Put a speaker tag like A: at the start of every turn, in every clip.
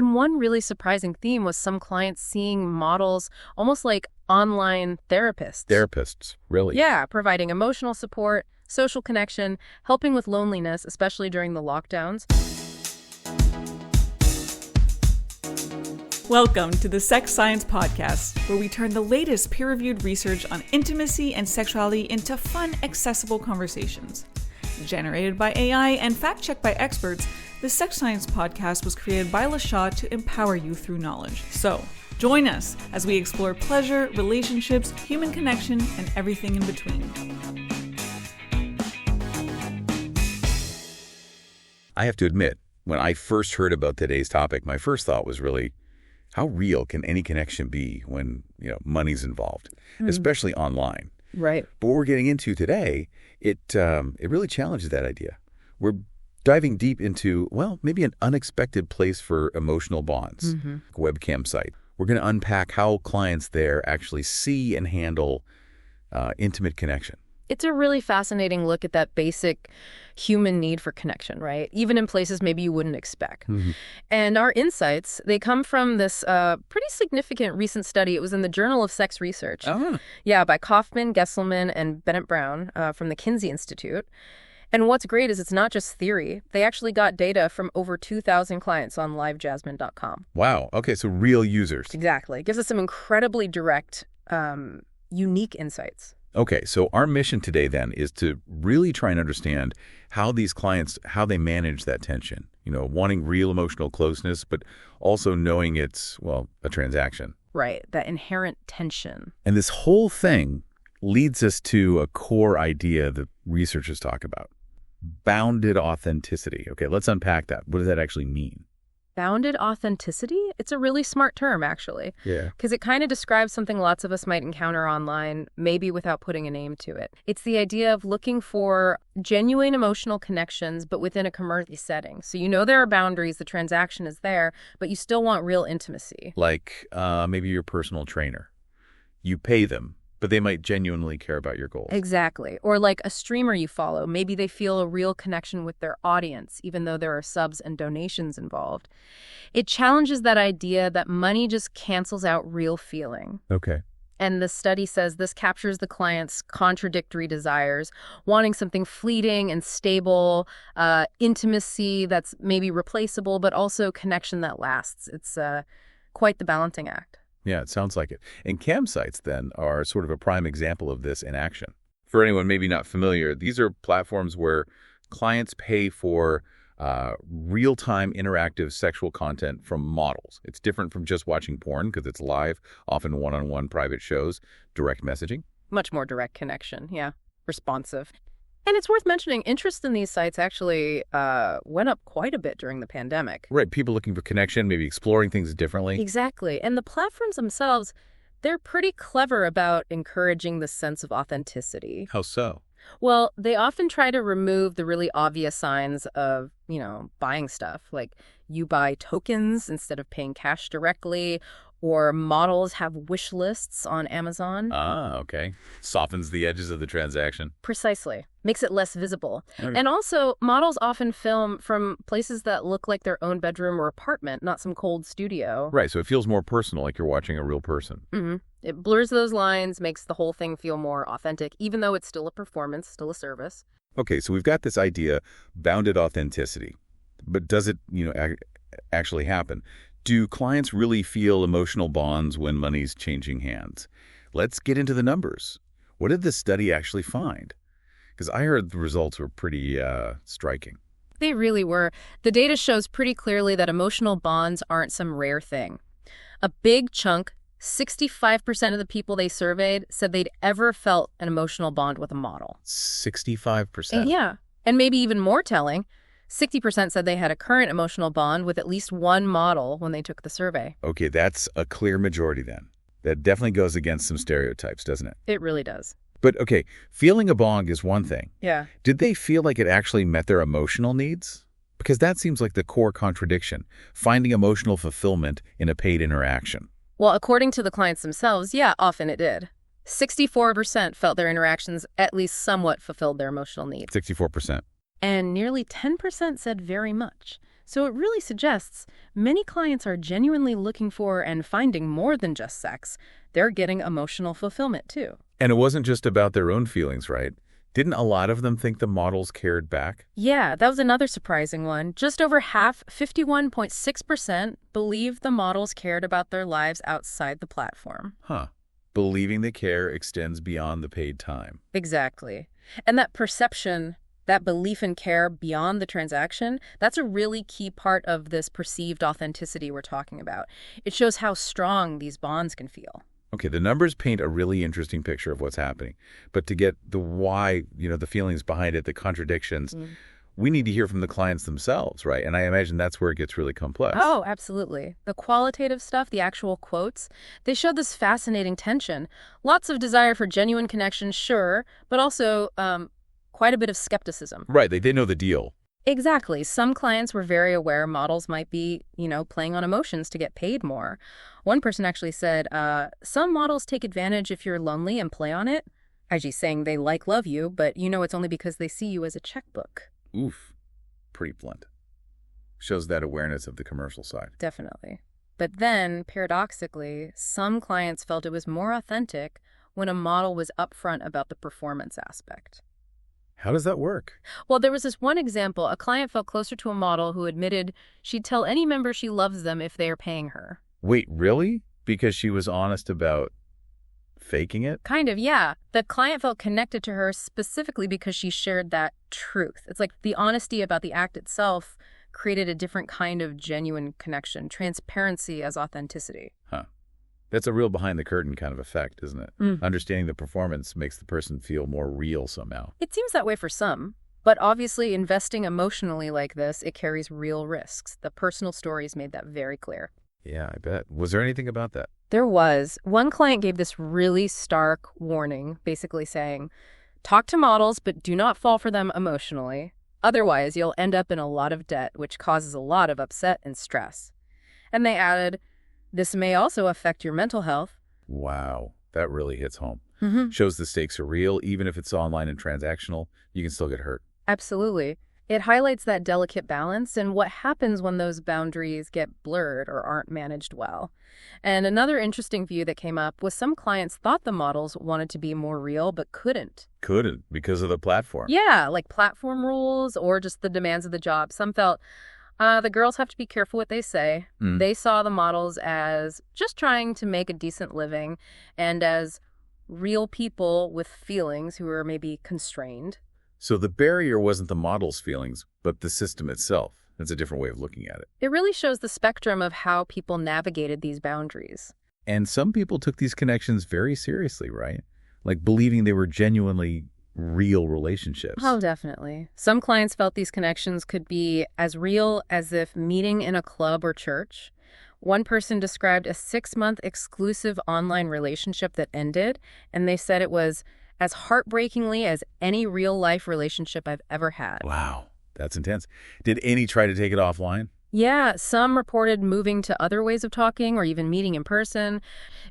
A: And one really surprising theme was some clients seeing models almost like online therapists.
B: Therapists, really?
A: Yeah, providing emotional support, social connection, helping with loneliness, especially during the lockdowns.
C: Welcome to the Sex Science Podcast, where we turn the latest peer-reviewed research on intimacy and sexuality into fun, accessible conversations. Generated by AI and fact-checked by experts, the Sex Science Podcast was created by LaShaw to empower you through knowledge. So, join us as we explore pleasure, relationships, human connection, and everything in between.
B: I have to admit, when I first heard about today's topic, my first thought was really, how real can any connection be when, money's involved, especially online?
A: Right.
B: But what we're getting into today, it really challenges that idea. We're diving deep into, maybe an unexpected place for emotional bonds, a webcam site. We're going to unpack how clients there actually see and handle intimate connection.
A: It's a really fascinating look at that basic human need for connection, right? Even in places maybe you wouldn't expect. And our insights, they come from this pretty significant recent study. It was in the Journal of Sex Research. Yeah, by Kaufman, Gesselman, and Bennett Brown from the Kinsey Institute. And what's great is it's not just theory. They actually got data from over 2,000 clients on livejasmine.com.
B: Wow. Okay, so real users.
A: Exactly. It gives us some incredibly direct, unique insights.
B: Okay, so our mission today then is to really try and understand how these clients, how they manage that tension, wanting real emotional closeness, but also knowing it's, a transaction.
A: Right, that inherent tension.
B: And this whole thing leads us to a core idea that researchers talk about, bounded authenticity. Okay, let's unpack that. What does that actually mean?
A: Bounded authenticity? It's a really smart term, actually.
B: Yeah.
A: Because it kind of describes something lots of us might encounter online, maybe without putting a name to it. It's the idea of looking for genuine emotional connections, but within a commercial setting. So there are boundaries, the transaction is there, but you still want real intimacy.
B: Like maybe your personal trainer. You pay them, but they might genuinely care about your goals.
A: Exactly. Or like a streamer you follow. Maybe they feel a real connection with their audience, even though there are subs and donations involved. It challenges that idea that money just cancels out real feeling.
B: Okay.
A: And the study says this captures the client's contradictory desires, wanting something fleeting and stable, intimacy that's maybe replaceable, but also connection that lasts. It's quite the balancing act.
B: Yeah, it sounds like it. And cam sites, then, are sort of a prime example of this in action. For anyone maybe not familiar, these are platforms where clients pay for real-time interactive sexual content from models. It's different from just watching porn because it's live, often one-on-one private shows, direct messaging.
A: Much more direct connection, yeah. Responsive. And it's worth mentioning, interest in these sites actually went up quite a bit during the pandemic.
B: Right, people looking for connection, maybe exploring things differently.
A: Exactly. And the platforms themselves, they're pretty clever about encouraging the sense of authenticity.
B: How so?
A: Well, they often try to remove the really obvious signs of, buying stuff. Like you buy tokens instead of paying cash directly, or models have wish lists on Amazon.
B: Ah, okay. Softens the edges of the transaction.
A: Precisely. Makes it less visible.
B: Okay.
A: And also, models often film from places that look like their own bedroom or apartment, not some cold studio.
B: Right, so it feels more personal, like you're watching a real person.
A: It blurs those lines, makes the whole thing feel more authentic, even though it's still a performance, still a service.
B: Okay, so we've got this idea, bounded authenticity. But does it, actually happen? Do clients really feel emotional bonds when money's changing hands? Let's get into the numbers. What did this study actually find? Because I heard the results were pretty striking.
A: They really were. The data shows pretty clearly that emotional bonds aren't some rare thing. A big chunk, 65% of the people they surveyed said they'd ever felt an emotional bond with a model.
B: 65%?
A: Yeah. And maybe even more telling, 60% said they had a current emotional bond with at least one model when they took the survey.
B: Okay, that's a clear majority then. That definitely goes against some stereotypes, doesn't it?
A: It really does.
B: But, okay, feeling a bond is one thing.
A: Yeah.
B: Did they feel like it actually met their emotional needs? Because that seems like the core contradiction, finding emotional fulfillment in a paid interaction.
A: Well, according to the clients themselves, yeah, often it did. 64% felt their interactions at least somewhat fulfilled their emotional needs.
B: 64%.
A: And nearly 10% said very much. So it really suggests many clients are genuinely looking for and finding more than just sex. They're getting emotional fulfillment, too.
B: And it wasn't just about their own feelings, right? Didn't a lot of them think the models cared back?
A: Yeah, that was another surprising one. Just over half, 51.6%, believed the models cared about their lives outside the platform.
B: Huh. Believing the care extends beyond the paid time.
A: Exactly. And that perception, that belief in care beyond the transaction, that's a really key part of this perceived authenticity we're talking about. It shows how strong these bonds can feel.
B: Okay, the numbers paint a really interesting picture of what's happening. But to get the why, the feelings behind it, the contradictions, we need to hear from the clients themselves, right? And I imagine that's where it gets really complex.
A: Oh, absolutely. The qualitative stuff, the actual quotes, they show this fascinating tension. Lots of desire for genuine connection, sure, but also quite a bit of skepticism.
B: Right, they know the deal.
A: Exactly. Some clients were very aware models might be, playing on emotions to get paid more. One person actually said, some models take advantage if you're lonely and play on it. IG saying they love you, but it's only because they see you as a checkbook.
B: Oof. Pretty blunt. Shows that awareness of the commercial side.
A: Definitely. But then, paradoxically, some clients felt it was more authentic when a model was upfront about the performance aspect.
B: How does that work?
A: Well, there was this one example. A client felt closer to a model who admitted she'd tell any member she loves them if they are paying her.
B: Wait, really? Because she was honest about faking it?
A: Kind of, yeah. The client felt connected to her specifically because she shared that truth. It's like the honesty about the act itself created a different kind of genuine connection, transparency as authenticity.
B: Huh. That's a real behind-the-curtain kind of effect, isn't it? Understanding the performance makes the person feel more real somehow.
A: It seems that way for some. But obviously, investing emotionally like this, it carries real risks. The personal stories made that very clear.
B: Yeah, I bet. Was there anything about that?
A: There was. One client gave this really stark warning, basically saying, talk to models, but do not fall for them emotionally. Otherwise, you'll end up in a lot of debt, which causes a lot of upset and stress. And they added, this may also affect your mental health.
B: Wow, that really hits home.
A: Mm-hmm.
B: Shows the stakes are real. Even if it's online and transactional, you can still get hurt.
A: Absolutely. It highlights that delicate balance and what happens when those boundaries get blurred or aren't managed well. And another interesting view that came up was some clients thought the models wanted to be more real but couldn't.
B: Couldn't because of the platform.
A: Yeah, like platform rules or just the demands of the job. Some felt the girls have to be careful what they say. They saw the models as just trying to make a decent living and as real people with feelings who were maybe constrained.
B: So the barrier wasn't the model's feelings, but the system itself. That's a different way of looking at it.
A: It really shows the spectrum of how people navigated these boundaries.
B: And some people took these connections very seriously, right? Like believing they were genuinely real relationships.
A: Oh, definitely. Some clients felt these connections could be as real as if meeting in a club or church. One person described a 6-month exclusive online relationship that ended, and they said it was as heartbreakingly as any real-life relationship I've ever had.
B: Wow, that's intense. Did any try to take it offline?
A: Yeah, some reported moving to other ways of talking or even meeting in person.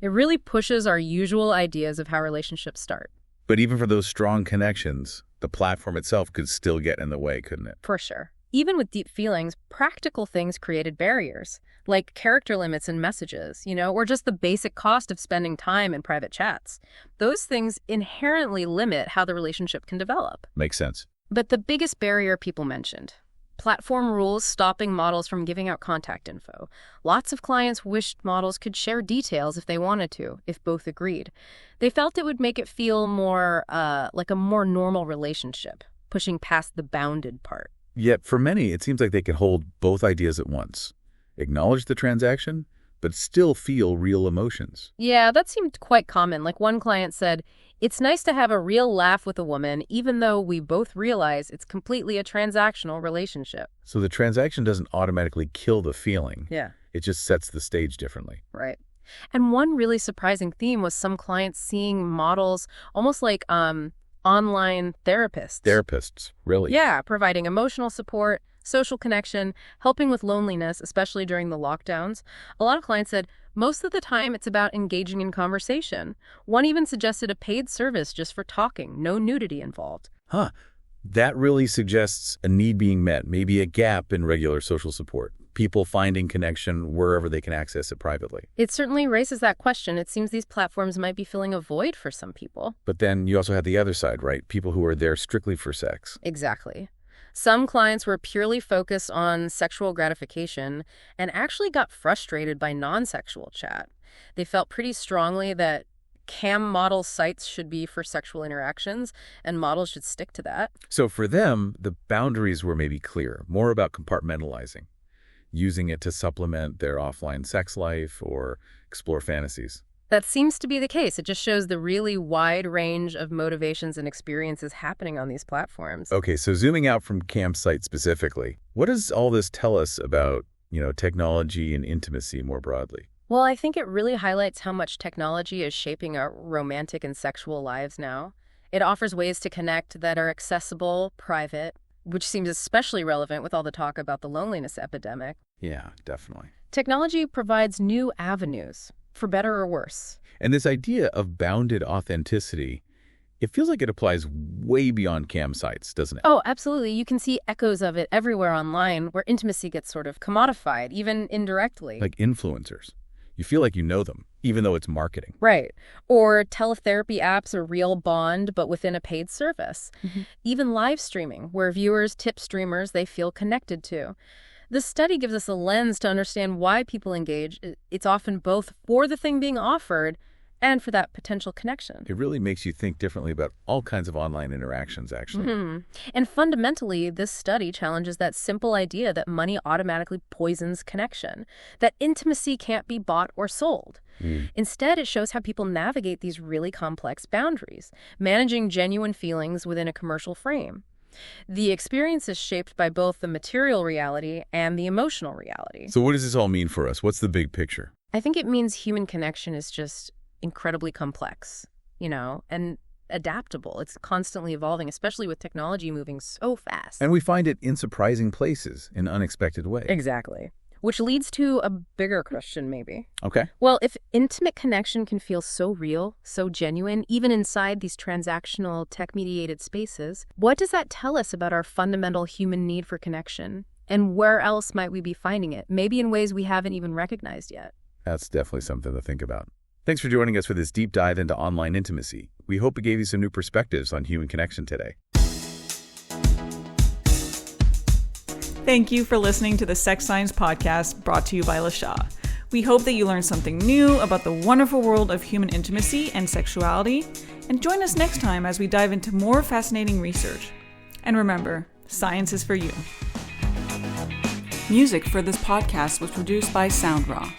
A: It really pushes our usual ideas of how relationships start.
B: But even for those strong connections, the platform itself could still get in the way, couldn't it?
A: For sure. Even with deep feelings, practical things created barriers, like character limits in messages, or just the basic cost of spending time in private chats. Those things inherently limit how the relationship can develop.
B: Makes sense.
A: But the biggest barrier people mentioned, platform rules stopping models from giving out contact info. Lots of clients wished models could share details if they wanted to, if both agreed. They felt it would make it feel more like a more normal relationship, pushing past the bounded part.
B: Yet for many, it seems like they can hold both ideas at once. Acknowledge the transaction, but still feel real emotions.
A: Yeah, that seemed quite common. Like one client said, it's nice to have a real laugh with a woman, even though we both realize it's completely a transactional relationship.
B: So the transaction doesn't automatically kill the feeling.
A: Yeah.
B: It just sets the stage differently.
A: Right. And one really surprising theme was some clients seeing models almost like online therapists.
B: Therapists, really?
A: Yeah, providing emotional support, social connection, helping with loneliness, especially during the lockdowns. A lot of clients said most of the time it's about engaging in conversation. One even suggested a paid service just for talking, no nudity involved.
B: Huh. That really suggests a need being met, maybe a gap in regular social support. People finding connection wherever they can access it privately.
A: It certainly raises that question. It seems these platforms might be filling a void for some people.
B: But then you also have the other side, right? People who are there strictly for sex.
A: Exactly. Some clients were purely focused on sexual gratification and actually got frustrated by non-sexual chat. They felt pretty strongly that cam model sites should be for sexual interactions, and models should stick to that.
B: So for them, the boundaries were maybe clear, more about compartmentalizing, using it to supplement their offline sex life or explore fantasies.
A: That seems to be the case. It just shows the really wide range of motivations and experiences happening on these platforms.
B: Okay, so zooming out from campsite specifically, what does all this tell us about, technology and intimacy more broadly?
A: Well, I think it really highlights how much technology is shaping our romantic and sexual lives now. It offers ways to connect that are accessible, private, which seems especially relevant with all the talk about the loneliness epidemic.
B: Yeah, definitely.
A: Technology provides new avenues, for better or worse.
B: And this idea of bounded authenticity, it feels like it applies way beyond cam sites, doesn't it?
A: Oh, absolutely. You can see echoes of it everywhere online where intimacy gets sort of commodified, even indirectly.
B: Like influencers. You feel like you know them, even though it's marketing.
A: Right. Or teletherapy apps a real bond, but within a paid service. Mm-hmm. Even live streaming, where viewers tip streamers they feel connected to. This study gives us a lens to understand why people engage. It's often both for the thing being offered and for that potential connection.
B: It really makes you think differently about all kinds of online interactions, actually.
A: Mm-hmm. And fundamentally, this study challenges that simple idea that money automatically poisons connection, that intimacy can't be bought or sold. Instead, it shows how people navigate these really complex boundaries, managing genuine feelings within a commercial frame. The experience is shaped by both the material reality and the emotional reality.
B: So what does this all mean for us? What's the big picture?
A: I think it means human connection is just incredibly complex, and adaptable. It's constantly evolving, especially with technology moving so fast.
B: And we find it in surprising places in unexpected ways.
A: Exactly. Which leads to a bigger question, maybe.
B: Okay.
A: Well, if intimate connection can feel so real, so genuine, even inside these transactional, tech-mediated spaces, what does that tell us about our fundamental human need for connection? And where else might we be finding it? Maybe in ways we haven't even recognized yet.
B: That's definitely something to think about. Thanks for joining us for this deep dive into online intimacy. We hope it gave you some new perspectives on human connection today.
C: Thank you for listening to the Sex Science Podcast brought to you by LaShaw. We hope that you learned something new about the wonderful world of human intimacy and sexuality, and join us next time as we dive into more fascinating research. And remember, science is for you. Music for this podcast was produced by SOUNDRAW.